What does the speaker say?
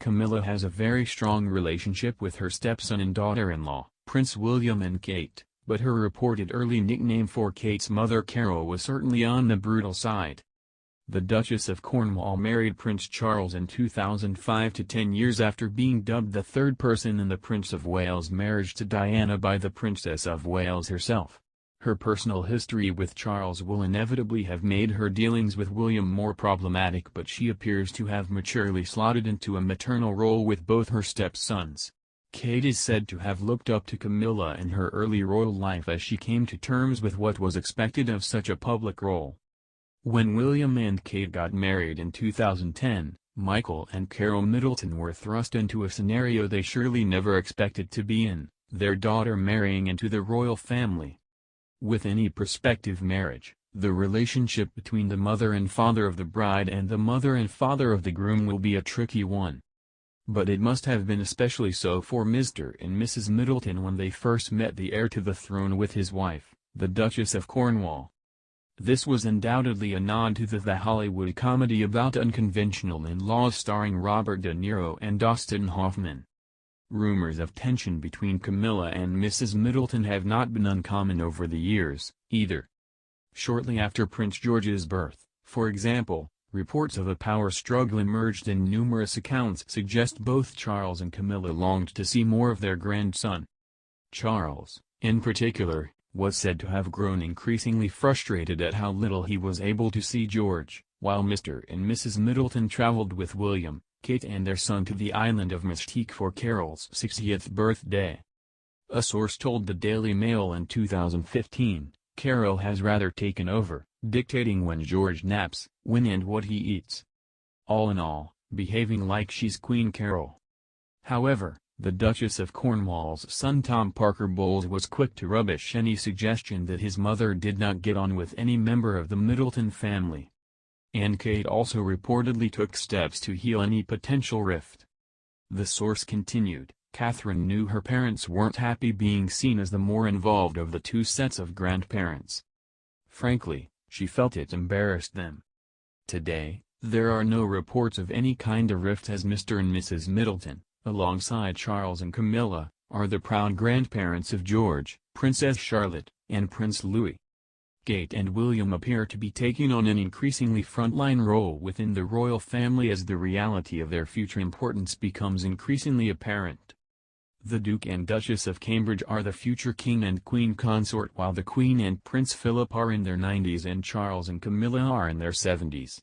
Camilla has a very strong relationship with her stepson and daughter-in-law, Prince William and Kate, but her reported early nickname for Kate's mother Carole was certainly on the brutal side. The Duchess of Cornwall married Prince Charles in 2005 to 10 years after being dubbed the third person in the Prince of Wales marriage to Diana by the Princess of Wales herself. Her personal history with Charles will inevitably have made her dealings with William more problematic, but she appears to have maturely slotted into a maternal role with both her stepsons. Kate is said to have looked up to Camilla in her early royal life as she came to terms with what was expected of such a public role. When William and Kate got married in 2010, Michael and Carole Middleton were thrust into a scenario they surely never expected to be in, their daughter marrying into the royal family. With any prospective marriage, the relationship between the mother and father of the bride and the mother and father of the groom will be a tricky one. But it must have been especially so for Mr. and Mrs. Middleton when they first met the heir to the throne with his wife, the Duchess of Cornwall. This was undoubtedly a nod to the Hollywood comedy about unconventional in-laws starring Robert De Niro and Dustin Hoffman. Rumors of tension between Camilla and Mrs. Middleton have not been uncommon over the years, either. Shortly after Prince George's birth, for example, reports of a power struggle emerged and numerous accounts suggest both Charles and Camilla longed to see more of their grandson. Charles, in particular, was said to have grown increasingly frustrated at how little he was able to see George, while Mr. and Mrs. Middleton traveled with William, Kate and their son to the island of Mystique for Carole's 60th birthday. A source told the Daily Mail in 2015, Carole has rather taken over, dictating when George naps, when and what he eats. All in all, behaving like she's Queen Carole. However, the Duchess of Cornwall's son Tom Parker Bowles was quick to rubbish any suggestion that his mother did not get on with any member of the Middleton family. And Kate also reportedly took steps to heal any potential rift. The source continued, Catherine knew her parents weren't happy being seen as the more involved of the two sets of grandparents. Frankly, she felt it embarrassed them. Today, there are no reports of any kind of rift as Mr. and Mrs. Middleton, alongside Charles and Camilla, are the proud grandparents of George, Princess Charlotte, and Prince Louis. Kate and William appear to be taking on an increasingly frontline role within the royal family as the reality of their future importance becomes increasingly apparent. The Duke and Duchess of Cambridge are the future king and queen consort, while the Queen and Prince Philip are in their 90s and Charles and Camilla are in their 70s.